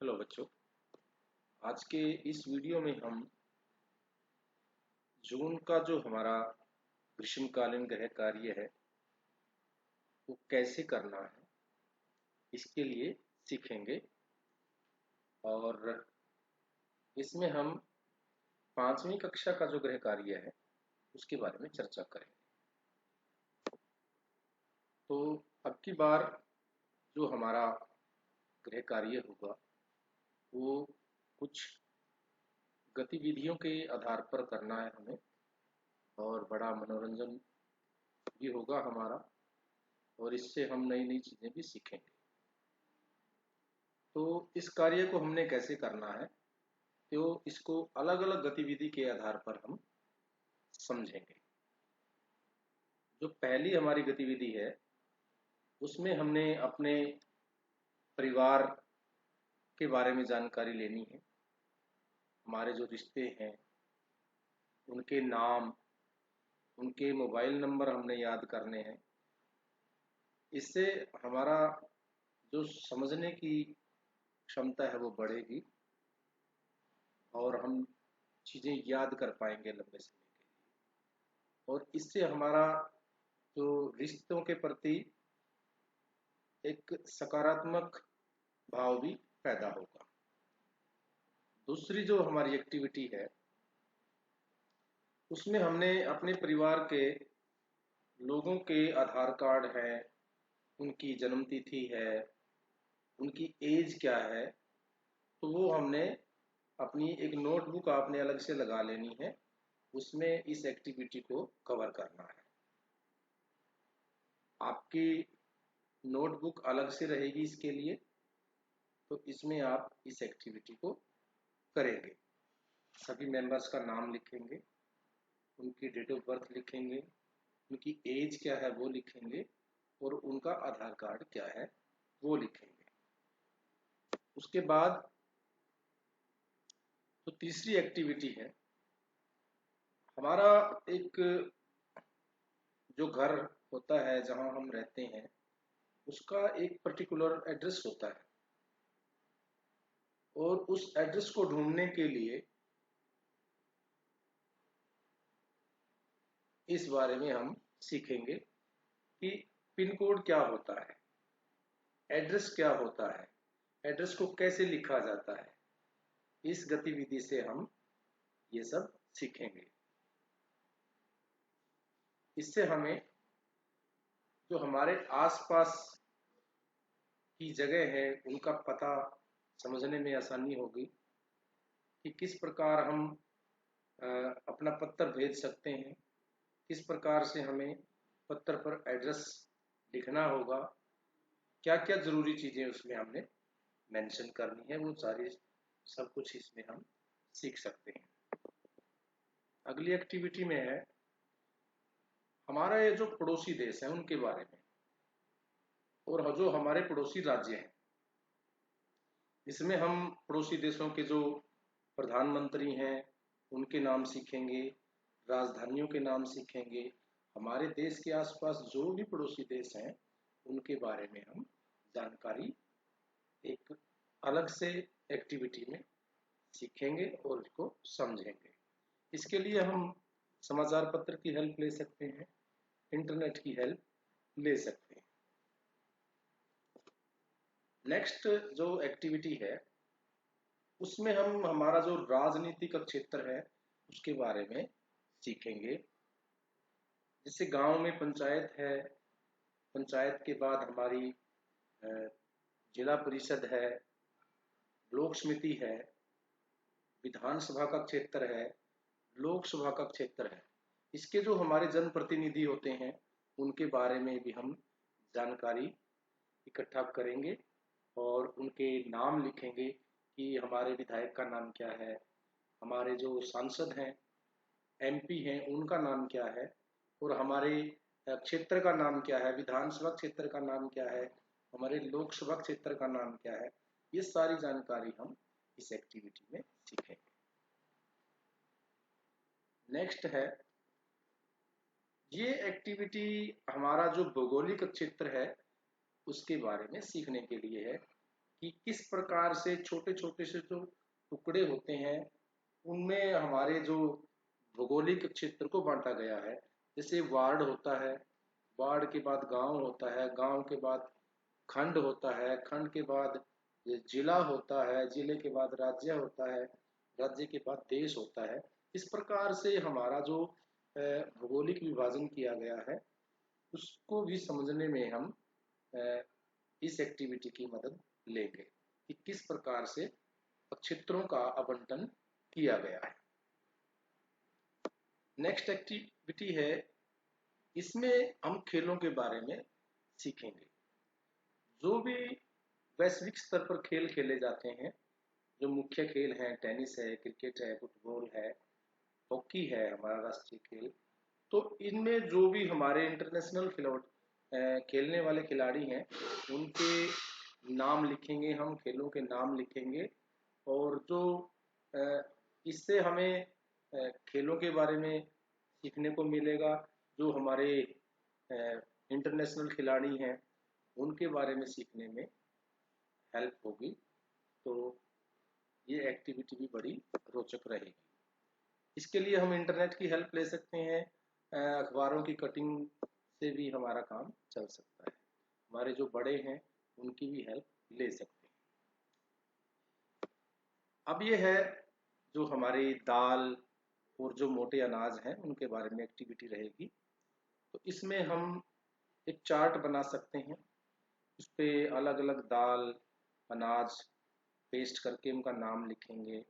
Hello बच्चों। आज के इस वीडियो में हम जून का जो हमारा ग्रीष्मकालीन गृह कार्य है वो कैसे करना है इसके लिए सीखेंगे। और इसमें हम 5वीं कक्षा का जो गृह कार्य है उसके बारे में चर्चा करेंगे। तो अब की बार जो हमारा गृह कार्य होगा वो कुछ गतिविधियों के आधार पर करना है हमें, और बड़ा मनोरंजन भी होगा हमारा, और इससे हम नई नई चीज़ें भी सीखेंगे। तो इस कार्य को हमने कैसे करना है तो इसको अलग अलग गतिविधि के आधार पर हम समझेंगे। जो पहली हमारी गतिविधि है उसमें हमने अपने परिवार के बारे में जानकारी लेनी है। हमारे जो रिश्ते हैं उनके नाम, उनके मोबाइल नंबर हमने याद करने हैं। इससे हमारा जो समझने की क्षमता है वो बढ़ेगी और हम चीज़ें याद कर पाएंगे लंबे समय के लिए। और इससे हमारा जो रिश्तों के प्रति एक सकारात्मक भाव भी पैदा होगा। दूसरी जो हमारी एक्टिविटी है उसमें हमने अपने परिवार के लोगों के आधार कार्ड है, उनकी जन्म तिथि है, उनकी एज क्या है, तो वो हमने अपनी एक नोटबुक आपने अलग से लगा लेनी है। उसमें इस एक्टिविटी को कवर करना है। आपकी नोटबुक अलग से रहेगी इसके लिए, तो इसमें आप इस एक्टिविटी को करेंगे। सभी मेंबर्स का नाम लिखेंगे, उनकी डेट ऑफ बर्थ लिखेंगे, उनकी एज क्या है वो लिखेंगे, और उनका आधार कार्ड क्या है वो लिखेंगे। उसके बाद तो तीसरी एक्टिविटी है हमारा एक जो घर होता है जहां हम रहते हैं उसका एक पर्टिकुलर एड्रेस होता है, और उस एड्रेस को ढूंढने के लिए इस बारे में हम सीखेंगे कि पिन कोड क्या होता है, एड्रेस क्या होता है, एड्रेस को कैसे लिखा जाता है। इस गतिविधि से हम ये सब सीखेंगे। इससे हमें जो हमारे आसपास की जगह है उनका पता समझने में आसानी होगी कि किस प्रकार हम अपना पत्र भेज सकते हैं, किस प्रकार से हमें पत्र पर एड्रेस लिखना होगा, क्या क्या ज़रूरी चीज़ें उसमें हमने मेंशन करनी है, वो सारी सब कुछ इसमें हम सीख सकते हैं। अगली एक्टिविटी में है हमारा ये जो पड़ोसी देश है उनके बारे में, और जो हमारे पड़ोसी राज्य हैं इसमें हम पड़ोसी देशों के जो प्रधानमंत्री हैं उनके नाम सीखेंगे, राजधानियों के नाम सीखेंगे। हमारे देश के आसपास जो भी पड़ोसी देश हैं उनके बारे में हम जानकारी एक अलग से एक्टिविटी में सीखेंगे और उसको समझेंगे। इसके लिए हम समाचार पत्र की हेल्प ले सकते हैं, इंटरनेट की हेल्प ले सकते हैं। नेक्स्ट जो एक्टिविटी है उसमें हम हमारा जो राजनीतिक क्षेत्र है उसके बारे में सीखेंगे। जैसे गांव में पंचायत है, पंचायत के बाद हमारी जिला परिषद है, लोक समिति है, विधानसभा का क्षेत्र है, लोकसभा का क्षेत्र है। इसके जो हमारे जनप्रतिनिधि होते हैं उनके बारे में भी हम जानकारी इकट्ठा करेंगे और उनके नाम लिखेंगे कि हमारे विधायक का नाम क्या है, हमारे जो सांसद हैं, एमपी हैं, उनका नाम क्या है, और हमारे क्षेत्र का नाम क्या है, विधानसभा क्षेत्र का नाम क्या है, हमारे लोकसभा क्षेत्र का नाम क्या है। ये सारी जानकारी हम इस एक्टिविटी में सीखेंगे। नेक्स्ट है ये एक्टिविटी हमारा जो भौगोलिक क्षेत्र है उसके बारे में सीखने के लिए है कि किस प्रकार से छोटे छोटे से जो टुकड़े होते हैं उनमें हमारे जो भौगोलिक क्षेत्र को बांटा गया है। जैसे वार्ड होता है, वार्ड के बाद गांव होता है, गांव के बाद खंड होता है, खंड के बाद जिला होता है, जिले के बाद राज्य होता है, राज्य के बाद देश होता है। इस प्रकार से हमारा जो भौगोलिक विभाजन किया गया है उसको भी समझने में हम इस एक्टिविटी की मदद लेंगे कि किस प्रकार से क्षेत्रों का आवंटन किया गया है। नेक्स्ट एक्टिविटी है, इसमें हम खेलों के बारे में सीखेंगे। जो भी वैश्विक स्तर पर खेल खेले जाते हैं, जो मुख्य खेल हैं, टेनिस है, क्रिकेट है, फुटबॉल है, हॉकी है हमारा राष्ट्रीय खेल, तो इनमें जो भी हमारे इंटरनेशनल खेलने वाले खिलाड़ी हैं उनके नाम लिखेंगे, हम खेलों के नाम लिखेंगे। और जो इससे हमें खेलों के बारे में सीखने को मिलेगा, जो हमारे इंटरनेशनल खिलाड़ी हैं उनके बारे में सीखने में हेल्प होगी। तो ये एक्टिविटी भी बड़ी रोचक रहेगी। इसके लिए हम इंटरनेट की हेल्प ले सकते हैं, अखबारों की कटिंग से भी हमारा काम चल सकता है, हमारे जो बड़े हैं उनकी भी हेल्प ले सकते हैं। अब ये है जो हमारी दाल और जो मोटे अनाज हैं उनके बारे में एक्टिविटी रहेगी। तो इसमें हम एक चार्ट बना सकते हैं, उस पर अलग अलग दाल अनाज पेस्ट करके उनका नाम लिखेंगे,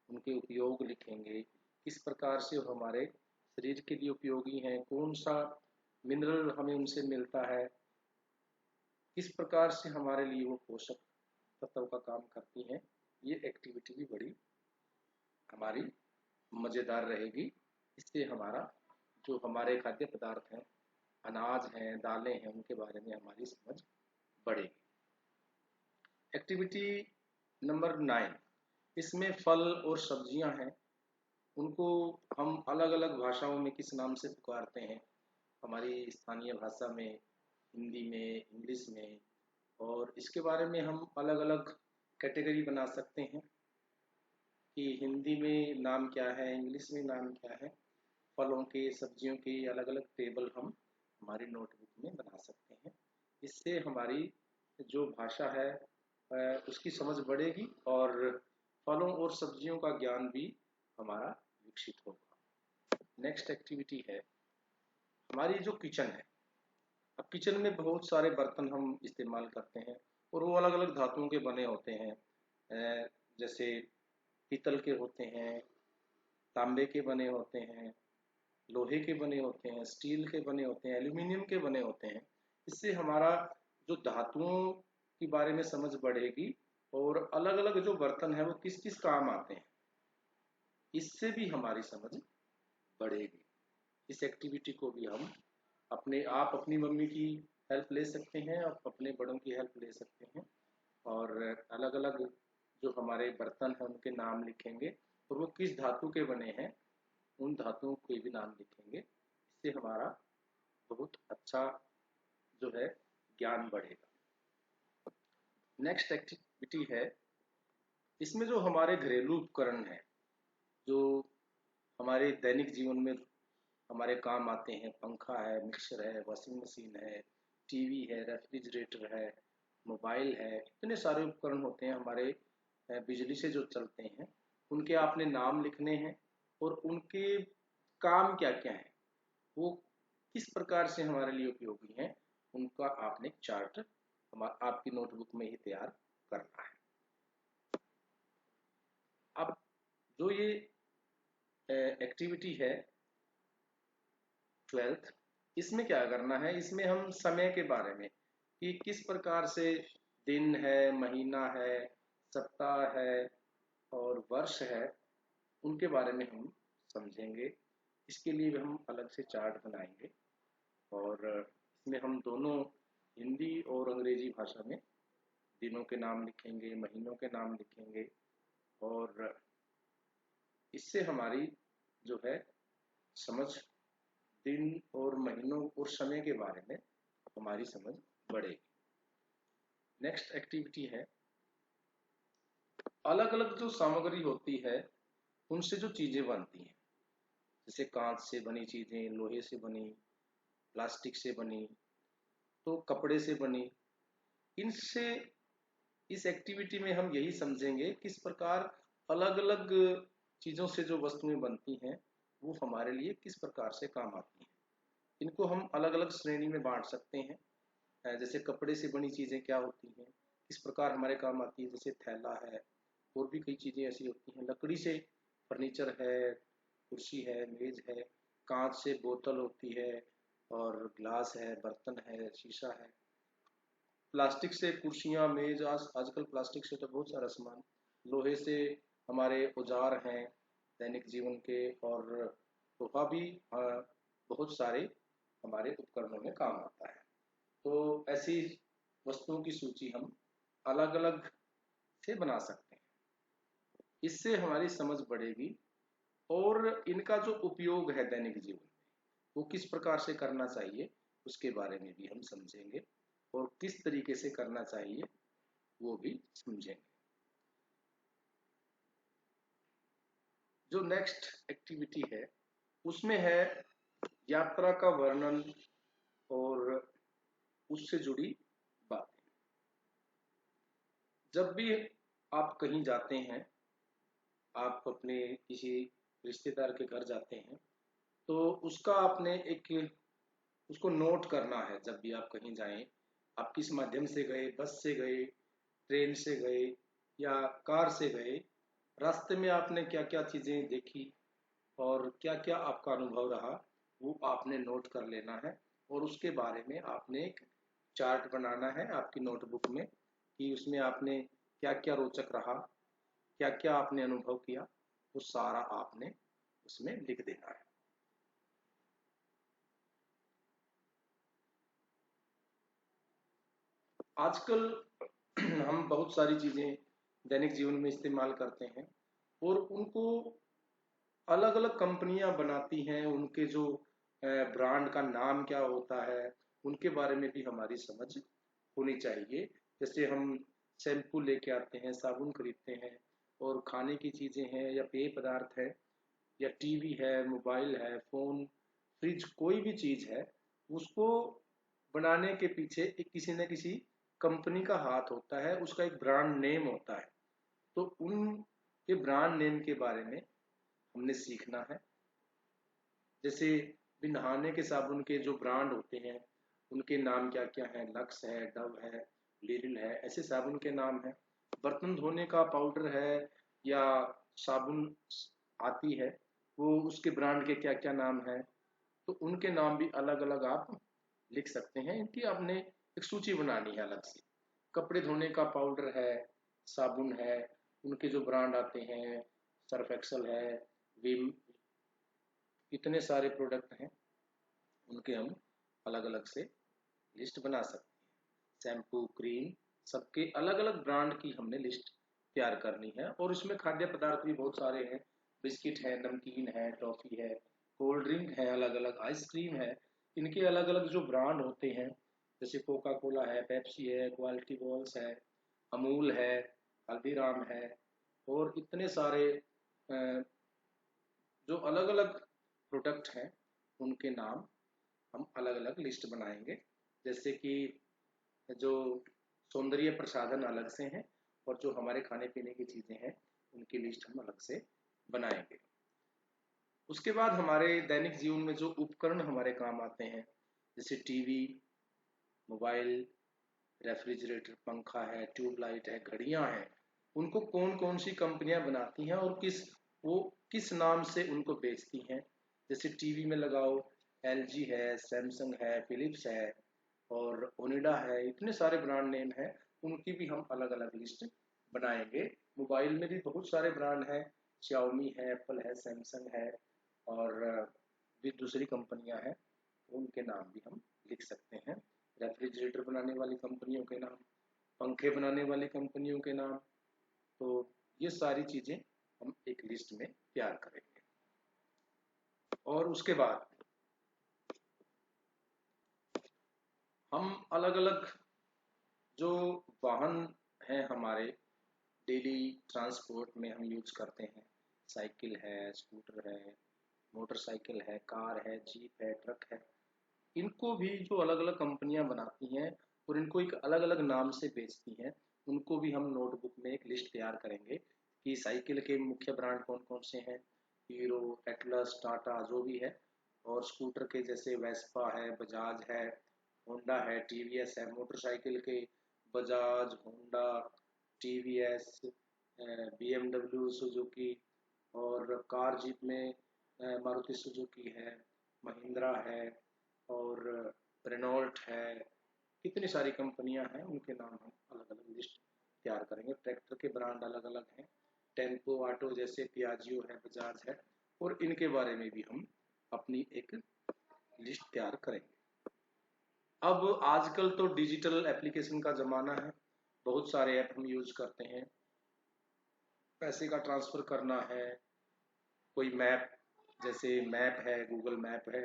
उनके उपयोग लिखेंगे, किस प्रकार से वो हमारे शरीर के लिए उपयोगी हैं, कौन सा मिनरल हमें उनसे मिलता है, किस प्रकार से हमारे लिए वो पोषक तत्व का काम करती हैं। ये एक्टिविटी भी बड़ी हमारी मज़ेदार रहेगी। इससे हमारा जो हमारे खाद्य पदार्थ हैं, अनाज हैं, दालें हैं, उनके बारे में हमारी समझ बढ़ेगी। एक्टिविटी नंबर 9, इसमें फल और सब्जियां हैं, उनको हम अलग अलग भाषाओं में किस नाम से पुकारते हैं, हमारी स्थानीय भाषा में, हिंदी में, इंग्लिश में, और इसके बारे में हम अलग अलग कैटेगरी बना सकते हैं कि हिंदी में नाम क्या है, इंग्लिश में नाम क्या है। फलों के, सब्जियों के अलग अलग टेबल हम हमारी नोटबुक में बना सकते हैं। इससे हमारी जो भाषा है उसकी समझ बढ़ेगी और फलों और सब्जियों का ज्ञान भी हमारा विकसित होगा। नेक्स्ट एक्टिविटी है हमारी जो किचन है। अब किचन में बहुत सारे बर्तन हम इस्तेमाल करते हैं और वो अलग अलग धातुओं के बने होते हैं, जैसे पीतल के होते हैं, तांबे के बने होते हैं, लोहे के बने होते हैं, स्टील के बने होते हैं, एल्यूमिनियम के बने होते हैं। इससे हमारा जो धातुओं के बारे में समझ बढ़ेगी और अलग अलग जो बर्तन है वो किस किस काम आते हैं, इससे भी हमारी समझ बढ़ेगी। इस एक्टिविटी को भी हम आप अपनी मम्मी की हेल्प ले सकते हैं, आप अपने बड़ों की हेल्प ले सकते हैं और अलग अलग जो हमारे बर्तन हैं उनके नाम लिखेंगे और वो किस धातु के बने हैं उन धातुओं के भी नाम लिखेंगे। इससे हमारा बहुत अच्छा जो है ज्ञान बढ़ेगा। नेक्स्ट एक्टिविटी है, इसमें जो हमारे घरेलू उपकरण हैं जो हमारे दैनिक जीवन में हमारे काम आते हैं, पंखा है, मिक्सर है, वॉशिंग मशीन है, टीवी है, रेफ्रिजरेटर है, मोबाइल है, इतने सारे उपकरण होते हैं हमारे बिजली से जो चलते हैं, उनके आपने नाम लिखने हैं और उनके काम क्या क्या है, वो किस प्रकार से हमारे लिए उपयोगी हैं, उनका आपने चार्ट आपकी नोटबुक में ही तैयार करना है। अब जो ये एक्टिविटी है 12th, इसमें क्या करना है, इसमें हम समय के बारे में कि किस प्रकार से दिन है, महीना है, सप्ताह है और वर्ष है, उनके बारे में हम समझेंगे। इसके लिए हम अलग से चार्ट बनाएंगे और इसमें हम दोनों हिंदी और अंग्रेजी भाषा में दिनों के नाम लिखेंगे, महीनों के नाम लिखेंगे और इससे हमारी जो है समझ दिन और महीनों और समय के बारे में हमारी समझ बढ़ेगी। नेक्स्ट एक्टिविटी है अलग अलग जो सामग्री होती है उनसे जो चीजें बनती हैं, जैसे कांच से बनी चीजें, लोहे से बनी, प्लास्टिक से बनी, तो कपड़े से बनी, इनसे इस एक्टिविटी में हम यही समझेंगे किस प्रकार अलग अलग चीजों से जो वस्तुएं बनती हैं वो हमारे लिए किस प्रकार से काम आती हैं। इनको हम अलग अलग श्रेणी में बांट सकते हैं। जैसे कपड़े से बनी चीजें क्या होती हैं, किस प्रकार हमारे काम आती है, जैसे थैला है, और भी कई चीजें ऐसी होती हैं। लकड़ी से फर्नीचर है, कुर्सी है, मेज है। कांच से बोतल होती है, और ग्लास है, बर्तन है, शीशा है। प्लास्टिक से कुर्सियाँ, मेज, आजकल प्लास्टिक से तो बहुत सारा सामान। लोहे से हमारे औजार हैं दैनिक जीवन के, और लोहा भी बहुत सारे हमारे उपकरणों में काम आता है। तो ऐसी वस्तुओं की सूची हम अलग अलग से बना सकते हैं। इससे हमारी समझ बढ़ेगी, और इनका जो उपयोग है दैनिक जीवन में वो किस प्रकार से करना चाहिए उसके बारे में भी हम समझेंगे, और किस तरीके से करना चाहिए वो भी समझेंगे। जो नेक्स्ट एक्टिविटी है उसमें है यात्रा का वर्णन और उससे जुड़ी बातें। जब भी आप कहीं जाते हैं, आप अपने किसी रिश्तेदार के घर जाते हैं, तो उसका आपने एक उसको नोट करना है। जब भी आप कहीं जाएं, आप किस माध्यम से गए, बस से गए, ट्रेन से गए, या कार से गए, रास्ते में आपने क्या क्या चीजें देखी और क्या क्या आपका अनुभव रहा, वो आपने नोट कर लेना है। और उसके बारे में आपने एक चार्ट बनाना है आपकी नोटबुक में, कि उसमें आपने क्या क्या रोचक रहा, क्या क्या आपने अनुभव किया, वो सारा आपने उसमें लिख देना है। आजकल हम बहुत सारी चीजें दैनिक जीवन में इस्तेमाल करते हैं, और उनको अलग अलग कंपनियां बनाती हैं। उनके जो ब्रांड का नाम क्या होता है उनके बारे में भी हमारी समझ होनी चाहिए। जैसे हम शैम्पू लेके आते हैं, साबुन खरीदते हैं, और खाने की चीजें हैं या पेय पदार्थ है, या टीवी है, मोबाइल है, फोन, फ्रिज, कोई भी चीज है, उसको बनाने के पीछे एक किसी न किसी कंपनी का हाथ होता है, उसका एक ब्रांड नेम होता है। तो उन के ब्रांड नेम के बारे में हमने सीखना है। जैसे भी नहाने के साबुन के जो ब्रांड होते हैं उनके नाम क्या क्या हैं, लक्स है, डव है, लिरिल है, ऐसे साबुन के नाम हैं। बर्तन धोने का पाउडर है या साबुन आती है, वो उसके ब्रांड के क्या क्या नाम है, तो उनके नाम भी अलग अलग आप लिख सकते हैं। इनकी आपने एक सूची बनानी है अलग से। कपड़े धोने का पाउडर है, साबुन है, उनके जो ब्रांड आते हैं, सर्फ एक्सल है, विम, इतने सारे प्रोडक्ट हैं, उनके हम अलग अलग से लिस्ट बना सकते हैं। शैम्पू, क्रीम, सबके अलग अलग ब्रांड की हमने लिस्ट तैयार करनी है। और इसमें खाद्य पदार्थ भी बहुत सारे हैं। बिस्किट है, नमकीन है, टॉफी है, कोल्ड ड्रिंक है, अलग अलग आइसक्रीम है, इनके अलग अलग जो ब्रांड होते हैं, जैसे कोका कोला है, पेप्सी है, क्वालिटी बॉल्स है, अमूल है, हल्दीराम है, और इतने सारे जो अलग अलग प्रोडक्ट हैं उनके नाम हम अलग अलग लिस्ट बनाएंगे। जैसे कि जो सौंदर्य प्रसाधन अलग से हैं, और जो हमारे खाने पीने की चीजें हैं उनकी लिस्ट हम अलग से बनाएंगे। उसके बाद हमारे दैनिक जीवन में जो उपकरण हमारे काम आते हैं, जैसे टीवी, मोबाइल, रेफ्रिजरेटर, पंखा है, ट्यूबलाइट है, घड़ियां हैं, उनको कौन कौन सी कंपनियां बनाती हैं और वो किस नाम से उनको बेचती हैं। जैसे टीवी में लगाओ, एलजी है, सैमसंग है, फिलिप्स है, और ओनिडा है, इतने सारे ब्रांड नेम हैं, उनकी भी हम अलग अलग लिस्ट बनाएंगे। मोबाइल में भी बहुत सारे ब्रांड हैं, शाओमी है, एप्पल है, सैमसंग है, और भी दूसरी कंपनियां हैं, उनके नाम भी हम लिख सकते हैं। रेफ्रिजरेटर बनाने वाली कंपनियों के नाम, पंखे बनाने वाली कंपनियों के नाम, तो ये सारी चीजें हम एक लिस्ट में तैयार करेंगे। और उसके बाद हम अलग अलग जो वाहन हैं हमारे, डेली ट्रांसपोर्ट में हम यूज करते हैं। साइकिल है, स्कूटर है, मोटरसाइकिल है, कार है, जीप है, ट्रक है। इनको भी जो अलग अलग कंपनियां बनाती हैं और इनको एक अलग अलग नाम से बेचती हैं, उनको भी हम नोटबुक में एक लिस्ट तैयार करेंगे कि साइकिल के मुख्य ब्रांड कौन कौन से हैं, हीरो, एटलस, टाटा, जो भी है। और स्कूटर के जैसे वेस्पा है, बजाज है, होंडा है, टीवीएस है। मोटरसाइकिल के Bajaj, Honda, TVS, BMW, Suzuki. और कार जीप में मारुति सुजुकी है, महिंद्रा है, और रेनॉल्ट है। कितनी सारी कंपनियां हैं, उनके नाम हम अलग अलग लिस्ट तैयार करेंगे। ट्रैक्टर के ब्रांड अलग अलग हैं, टेम्पो, ऑटो जैसे पियाजियो है, बजाज है। और इनके बारे में भी हम अपनी एक लिस्ट तैयार करेंगे। अब आजकल तो डिजिटल एप्लीकेशन का ज़माना है, बहुत सारे ऐप हम यूज करते हैं। पैसे का ट्रांसफ़र करना है, कोई मैप, जैसे मैप है, गूगल मैप है,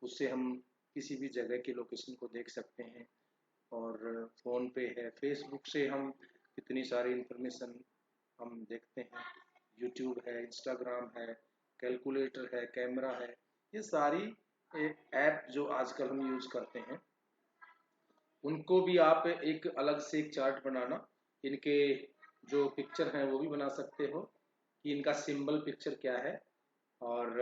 उससे हम किसी भी जगह की लोकेशन को देख सकते हैं। और फ़ोन पे है, फेसबुक से हम कितनी सारी इंफॉर्मेशन हम देखते हैं। यूट्यूब है, इंस्टाग्राम है, कैलकुलेटर है, कैमरा है। ये सारी ऐप जो आजकल हम यूज करते हैं, उनको भी आप एक अलग से एक चार्ट बनाना, इनके जो पिक्चर हैं वो भी बना सकते हो कि इनका सिंबल पिक्चर क्या है, और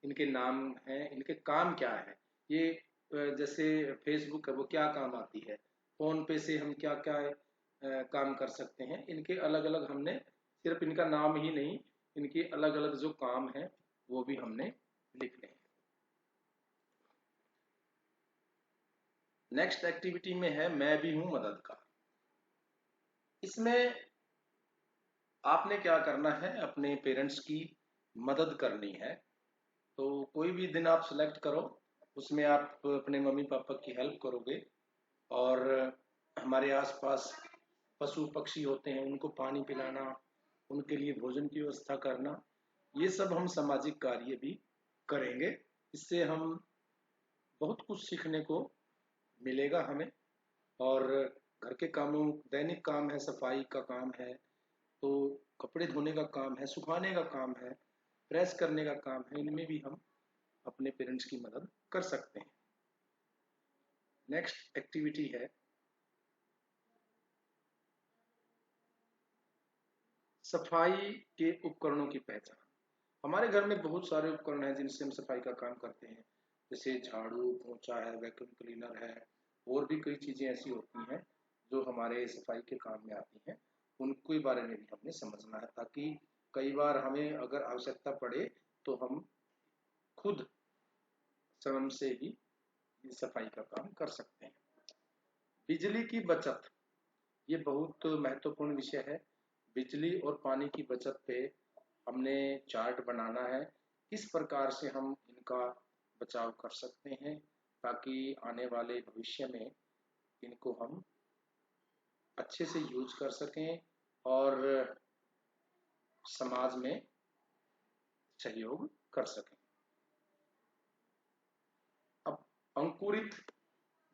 इनके नाम हैं, इनके काम क्या है। ये जैसे फेसबुक है, वो क्या काम आती है, फ़ोन पे से हम क्या क्या काम कर सकते हैं। इनके अलग अलग हमने सिर्फ इनका नाम ही नहीं, इनके अलग अलग जो काम हैं वो भी हमने लिखने हैं। नेक्स्ट एक्टिविटी में है मैं भी हूँ मददगार। इसमें आपने क्या करना है, अपने पेरेंट्स की मदद करनी है। तो कोई भी दिन आप सिलेक्ट करो, उसमें आप अपने मम्मी पापा की हेल्प करोगे। और हमारे आसपास पशु पक्षी होते हैं, उनको पानी पिलाना, उनके लिए भोजन की व्यवस्था करना, ये सब हम सामाजिक कार्य भी करेंगे। इससे हम बहुत कुछ सीखने को मिलेगा हमें। और घर के कामों, दैनिक काम है, सफाई का काम है, तो कपड़े धोने का काम है, सुखाने का काम है, प्रेस करने का काम है, इनमें भी हम अपने पेरेंट्स की मदद कर सकते हैं। नेक्स्ट एक्टिविटी है सफाई के उपकरणों की पहचान। हमारे घर में बहुत सारे उपकरण हैं जिनसे हम सफाई का काम करते हैं, जैसे झाड़ू, पोंछा है, वैक्यूम क्लीनर है। और भी कई चीज़ें ऐसी होती हैं जो हमारे सफाई के काम में आती हैं, उनके बारे में भी हमने समझना है, ताकि कई बार हमें अगर आवश्यकता पड़े तो हम खुद स्वयं से ही सफाई का काम कर सकते हैं। बिजली की बचत, ये बहुत महत्वपूर्ण विषय है। बिजली और पानी की बचत पे हमने चार्ट बनाना है, किस प्रकार से हम इनका बचाव कर सकते हैं, ताकि आने वाले भविष्य में इनको हम अच्छे से यूज कर सकें और समाज में सहयोग कर सकें। अब अंकुरित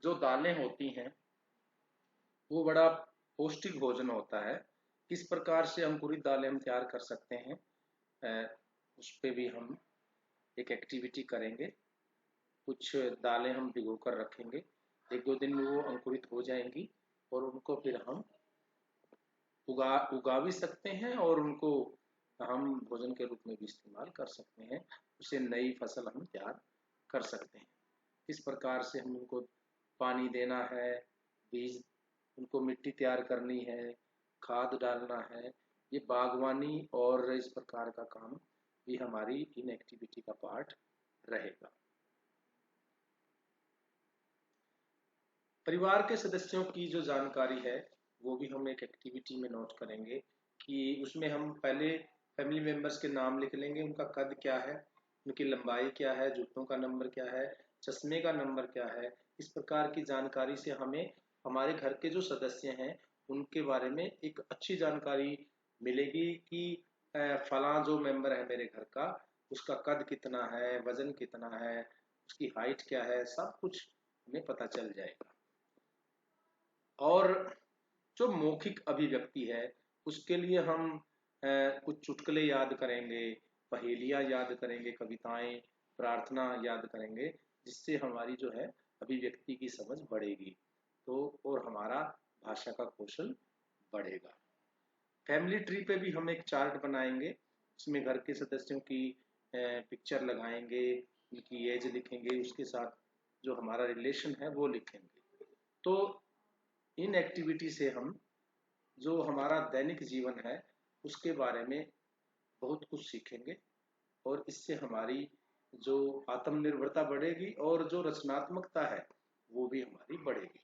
जो दालें होती हैं, वो बड़ा पौष्टिक भोजन होता है। किस प्रकार से अंकुरित दालें हम तैयार कर सकते हैं, उस पे भी हम एक एक्टिविटी करेंगे। कुछ दालें हम भिगो कर रखेंगे, एक दो दिन में वो अंकुरित हो जाएंगी, और उनको फिर हम उगा भी सकते हैं, और उनको हम भोजन के रूप में भी इस्तेमाल कर सकते हैं। उसे नई फसल हम तैयार कर सकते हैं। इस प्रकार से हम उनको पानी देना है, बीज, उनको मिट्टी तैयार करनी है, खाद डालना है। ये बागवानी और इस प्रकार का काम भी हमारी इन एक्टिविटी का पार्ट रहेगा। परिवार के सदस्यों की जो जानकारी है वो भी हम एक एक्टिविटी में नोट करेंगे, कि उसमें हम पहले फैमिली मेंबर्स के नाम लिख लेंगे, उनका कद क्या है, उनकी लंबाई क्या है, जूतों का नंबर क्या है, चश्मे का नंबर क्या है। इस प्रकार की जानकारी से हमें हमारे घर के जो सदस्य हैं उनके बारे में एक अच्छी जानकारी मिलेगी कि फलां जो मेंबर है मेरे घर का, उसका कद कितना है, वजन कितना है, उसकी हाइट क्या है, सब कुछ हमें पता चल जाएगा। और जो मौखिक अभिव्यक्ति है उसके लिए हम कुछ चुटकुले याद करेंगे, पहेलियाँ याद करेंगे, कविताएं, प्रार्थना याद करेंगे, जिससे हमारी जो है अभिव्यक्ति की समझ बढ़ेगी, तो और हमारा भाषा का कौशल बढ़ेगा। फैमिली ट्री पे भी हम एक चार्ट बनाएंगे, उसमें घर के सदस्यों की पिक्चर लगाएंगे, उनकी एज लिखेंगे, उसके साथ जो हमारा रिलेशन है वो लिखेंगे। तो इन एक्टिविटी से हम जो हमारा दैनिक जीवन है उसके बारे में बहुत कुछ सीखेंगे, और इससे हमारी जो आत्मनिर्भरता बढ़ेगी और जो रचनात्मकता है वो भी हमारी बढ़ेगी।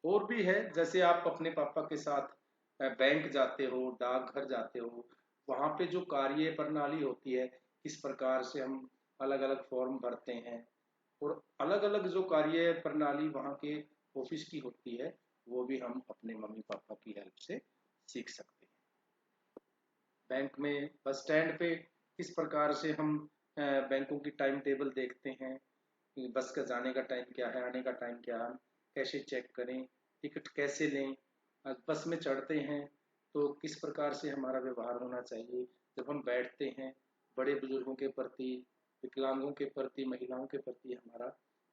और भी है, जैसे आप अपने पापा के साथ बैंक जाते हो, डाकघर जाते हो, वहाँ पे जो कार्य प्रणाली होती है, किस प्रकार से हम अलग अलग फॉर्म भरते हैं, और अलग अलग जो कार्य प्रणाली वहाँ के ऑफिस की होती है, वो भी हम अपने मम्मी पापा की हेल्प से सीख सकते हैं। बैंक में, बस स्टैंड पे किस प्रकार से हम बैंकों की टाइम टेबल देखते हैं कि बस का जाने का टाइम क्या है, आने का टाइम क्या है, कैसे चेक करें, टिकट कैसे लें, बस में चढ़ते हैं तो किस प्रकार से हमारा व्यवहार होना चाहिए, जब हम बैठते हैं बड़े बुजुर्गों के प्रति, विकलांगों के प्रति, महिलाओं के प्रति हमारा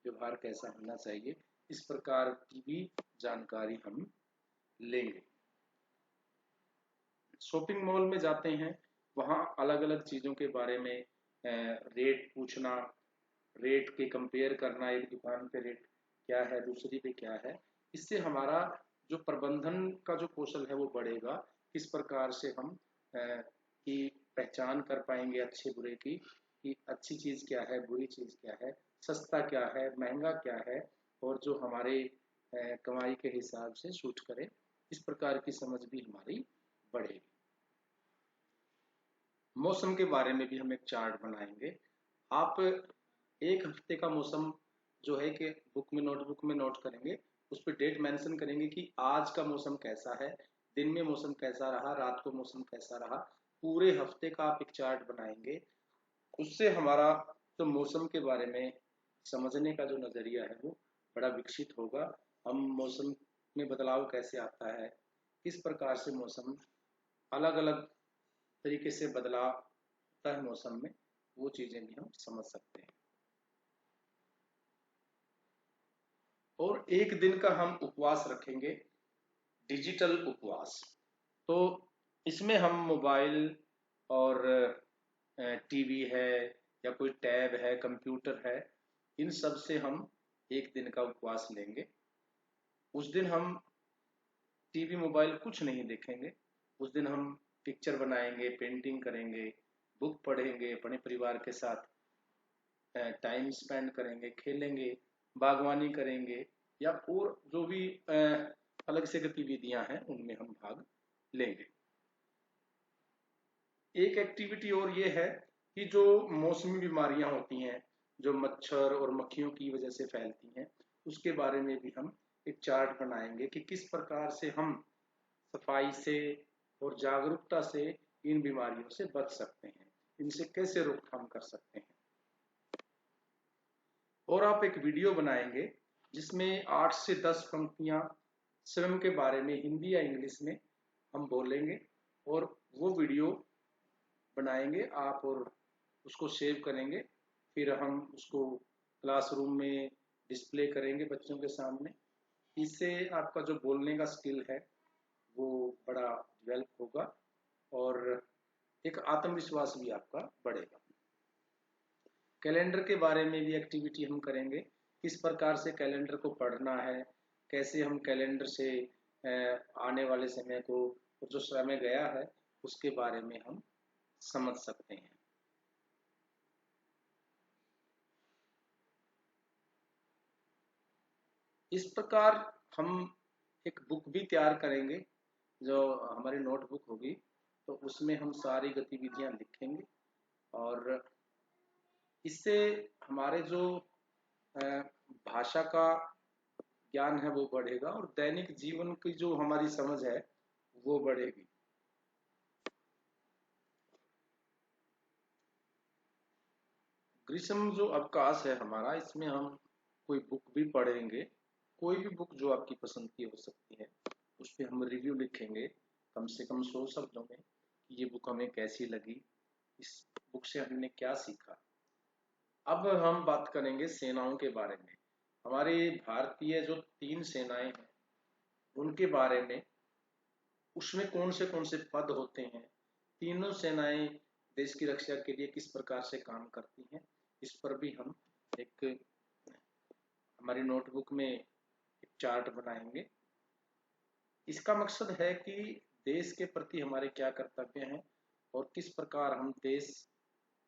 व्यवहार कैसा होना चाहिए, इस प्रकार की भी जानकारी हम लेंगे। शॉपिंग मॉल में जाते हैं, वहाँ अलग अलग चीज़ों के बारे में रेट पूछना, रेट के कंपेयर करना, एक दुकान पे रेट क्या है, दूसरी पे क्या है, इससे हमारा जो प्रबंधन का जो कौशल है वो बढ़ेगा। किस प्रकार से हम की पहचान कर पाएंगे अच्छे बुरे की, कि अच्छी चीज़ क्या है, बुरी चीज़ क्या है, सस्ता क्या है, महंगा क्या है, और जो हमारे कमाई के हिसाब से सूट करे, इस प्रकार की समझ भी हमारी बढ़ेगी। मौसम के बारे में भी हम एक चार्ट बनाएंगे। आप एक हफ्ते का मौसम जो है कि बुक में, नोटबुक में नोट करेंगे, उस पर डेट मेंशन करेंगे कि आज का मौसम कैसा है, दिन में मौसम कैसा रहा, रात को मौसम कैसा रहा, पूरे हफ्ते का आप एक चार्ट बनाएंगे। उससे हमारा जो मौसम के बारे में समझने का जो नजरिया है वो बड़ा विकसित होगा। हम मौसम में बदलाव कैसे आता है, किस प्रकार से मौसम अलग अलग तरीके से बदलाव होता है मौसम में, वो चीजें भी हम समझ सकते हैं। और एक दिन का हम उपवास रखेंगे, डिजिटल उपवास। तो इसमें हम मोबाइल और टीवी है या कोई टैब है, कंप्यूटर है, इन सब से हम एक दिन का उपवास लेंगे। उस दिन हम टीवी मोबाइल कुछ नहीं देखेंगे, उस दिन हम पिक्चर बनाएंगे, पेंटिंग करेंगे, बुक पढ़ेंगे, अपने परिवार के साथ टाइम स्पेंड करेंगे, खेलेंगे, बागवानी करेंगे, या और जो भी अलग से गतिविधियां हैं उनमें हम भाग लेंगे। एक एक्टिविटी और ये है कि जो मौसमी बीमारियां होती हैं, जो मच्छर और मक्खियों की वजह से फैलती हैं, उसके बारे में भी हम एक चार्ट बनाएंगे कि किस प्रकार से हम सफाई से और जागरूकता से इन बीमारियों से बच सकते हैं, इनसे कैसे रोकथाम कर सकते हैं। और आप एक वीडियो बनाएंगे जिसमें 8 से 10 पंक्तियां स्वयं के बारे में हिंदी या इंग्लिश में हम बोलेंगे, और वो वीडियो बनाएंगे आप और उसको सेव करेंगे, फिर हम उसको क्लासरूम में डिस्प्ले करेंगे बच्चों के सामने। इससे आपका जो बोलने का स्किल है वो बड़ा डेवलप होगा, और एक आत्मविश्वास भी आपका बढ़ेगा। कैलेंडर के बारे में भी एक्टिविटी हम करेंगे, किस प्रकार से कैलेंडर को पढ़ना है, कैसे हम कैलेंडर से आने वाले समय को, जो समय गया है उसके बारे में हम समझ सकते हैं। इस प्रकार हम एक बुक भी तैयार करेंगे, जो हमारी नोटबुक होगी, तो उसमें हम सारी गतिविधियां लिखेंगे, और इससे हमारे जो भाषा का ज्ञान है वो बढ़ेगा, और दैनिक जीवन की जो हमारी समझ है वो बढ़ेगी। ग्रीष्म जो अवकाश है हमारा, इसमें हम कोई बुक भी पढ़ेंगे, कोई भी बुक जो आपकी पसंद की हो सकती है, उस पर हम रिव्यू लिखेंगे, कम से कम 100 शब्दों में कि ये बुक हमें कैसी लगी, इस बुक से हमने क्या सीखा। अब हम बात करेंगे सेनाओं के बारे में। हमारी भारतीय जो 3 सेनाएं हैं उनके बारे में, उसमें कौन से पद होते हैं, तीनों सेनाएं देश की रक्षा के लिए किस प्रकार से काम करती हैं, इस पर भी हम एक हमारी नोटबुक में एक चार्ट बनाएंगे। इसका मकसद है कि देश के प्रति हमारे क्या कर्तव्य हैं और किस प्रकार हम देश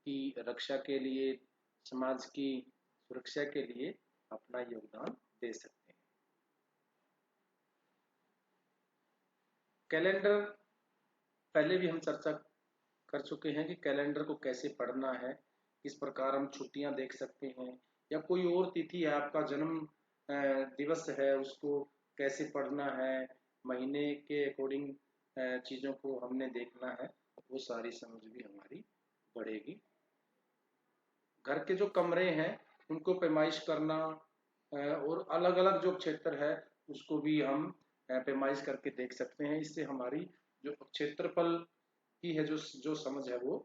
की रक्षा के लिए, समाज की सुरक्षा के लिए अपना योगदान दे सकते हैं। कैलेंडर पहले भी हम चर्चा कर चुके हैं कि कैलेंडर को कैसे पढ़ना है, किस प्रकार हम छुट्टियां देख सकते हैं, या कोई और तिथि है, आपका जन्म दिवस है, उसको कैसे पढ़ना है, महीने के अकॉर्डिंग चीज़ों को हमने देखना है, वो सारी समझ भी हमारी बढ़ेगी। घर के जो कमरे हैं उनको पैमाइश करना और अलग अलग जो क्षेत्र है उसको भी हम पैमाइश करके देख सकते हैं। इससे हमारी जो क्षेत्रफल की है जो समझ है वो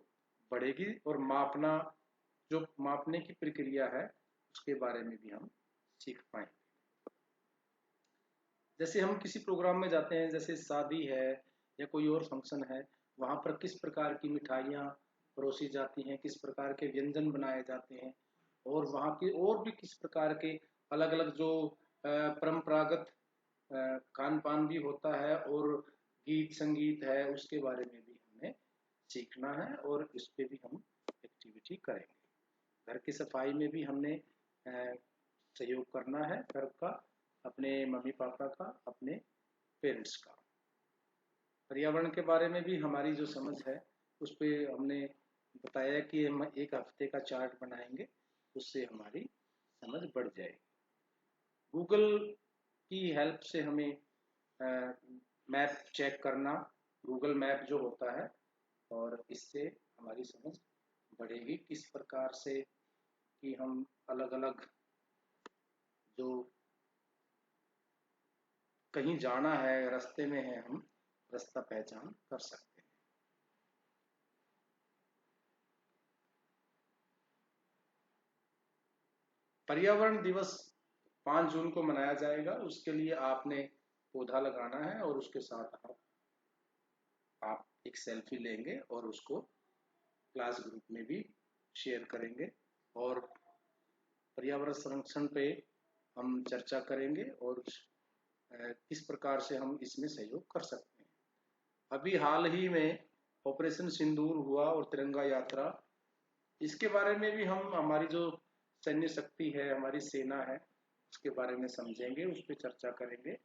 बढ़ेगी, और जो मापने की प्रक्रिया है उसके बारे में भी हम सीख पाएंगे। जैसे हम किसी प्रोग्राम में जाते हैं, जैसे शादी है या कोई और फंक्शन है, वहाँ पर किस प्रकार की मिठाइयाँ परोसी जाती हैं, किस प्रकार के व्यंजन बनाए जाते हैं, और वहाँ की और भी किस प्रकार के अलग अलग जो परंपरागत खान पान भी होता है, और गीत संगीत है, उसके बारे में भी हमें सीखना है, और इस पे भी हम एक्टिविटी करेंगे। घर की सफाई में भी हमने सहयोग करना है, घर का, अपने मम्मी पापा का, अपने पेरेंट्स का। पर्यावरण के बारे में भी हमारी जो समझ है उस पर हमने बताया कि हम एक हफ्ते का चार्ट बनाएंगे, उससे हमारी समझ बढ़ जाएगी। गूगल की हेल्प से हमें मैप चेक करना, गूगल मैप जो होता है, और इससे हमारी समझ बढ़ेगी किस प्रकार से कि हम अलग अलग जो कहीं जाना है, रास्ते में है, हम रास्ता पहचान कर सकते हैं। पर्यावरण दिवस 5 जून को मनाया जाएगा। उसके लिए आपने पौधा लगाना है और उसके साथ आप एक सेल्फी लेंगे और उसको क्लास ग्रुप में भी शेयर करेंगे, और पर्यावरण संरक्षण पे हम चर्चा करेंगे और किस प्रकार से हम इसमें सहयोग कर सकते हैं। अभी हाल ही में ऑपरेशन सिंदूर हुआ और तिरंगा यात्रा, इसके बारे में भी हम, हमारी जो सैन्य शक्ति है, हमारी सेना है, उसके बारे में समझेंगे, उस पर चर्चा करेंगे।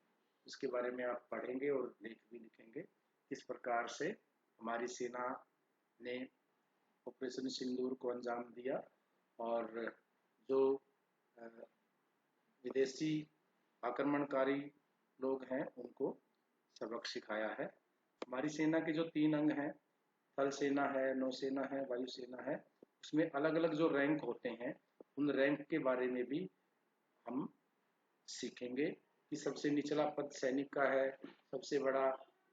उसके बारे में आप पढ़ेंगे और लेख भी लिखेंगे किस प्रकार से हमारी सेना ने ऑपरेशन सिंदूर को अंजाम दिया, और जो विदेशी आक्रमणकारी लोग हैं उनको सबक सिखाया है। हमारी सेना के जो 3 अंग हैं, थल सेना है, नौसेना है, वायुसेना है, उसमें अलग अलग जो रैंक होते हैं, उन रैंक के बारे में भी हम सीखेंगे कि सबसे निचला पद सैनिक का है, सबसे बड़ा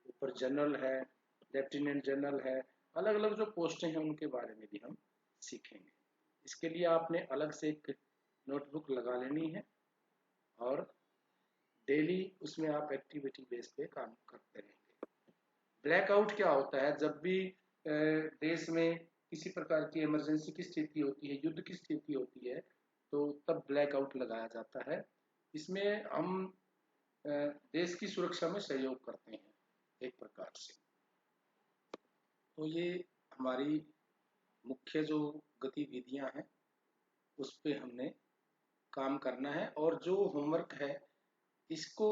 ऊपर जनरल है, लेफ्टिनेंट जनरल है, अलग अलग जो पोस्टें हैं उनके बारे में भी हम सीखेंगे। इसके लिए आपने अलग से एक नोटबुक लगा लेनी है, और डेली उसमें आप एक्टिविटी बेस पे काम करते रहेंगे। ब्लैकआउट क्या होता है? जब भी देश में किसी प्रकार की इमरजेंसी की स्थिति होती है, युद्ध की स्थिति होती है, तो तब ब्लैकआउट लगाया जाता है। इसमें हम देश की सुरक्षा में सहयोग करते हैं एक प्रकार से। तो ये हमारी मुख्य जो गतिविधियां हैं उस पे हमने काम करना है, और जो होमवर्क है इसको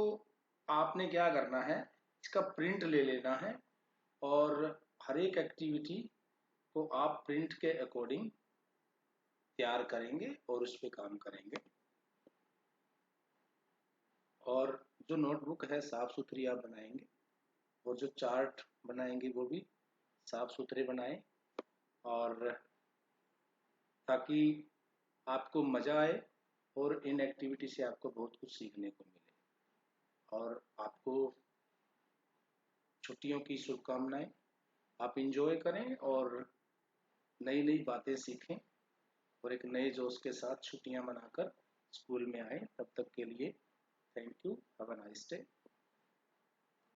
आपने क्या करना है, इसका प्रिंट ले लेना है, और हर एक एक्टिविटी को आप प्रिंट के अकॉर्डिंग तैयार करेंगे और उस पर काम करेंगे। और जो नोटबुक है साफ सुथरी आप बनाएंगे, और जो चार्ट बनाएंगे वो भी साफ सुथरे बनाएं, और ताकि आपको मजा आए और इन एक्टिविटी से आपको बहुत कुछ सीखने को मिले, और आपको छुट्टियों की शुभकामनाएं। आप इंजॉय करें और नई नई बातें सीखें और एक नए जोश के साथ छुट्टियां मनाकर स्कूल में आए। तब तक के लिए thank you, have a nice day.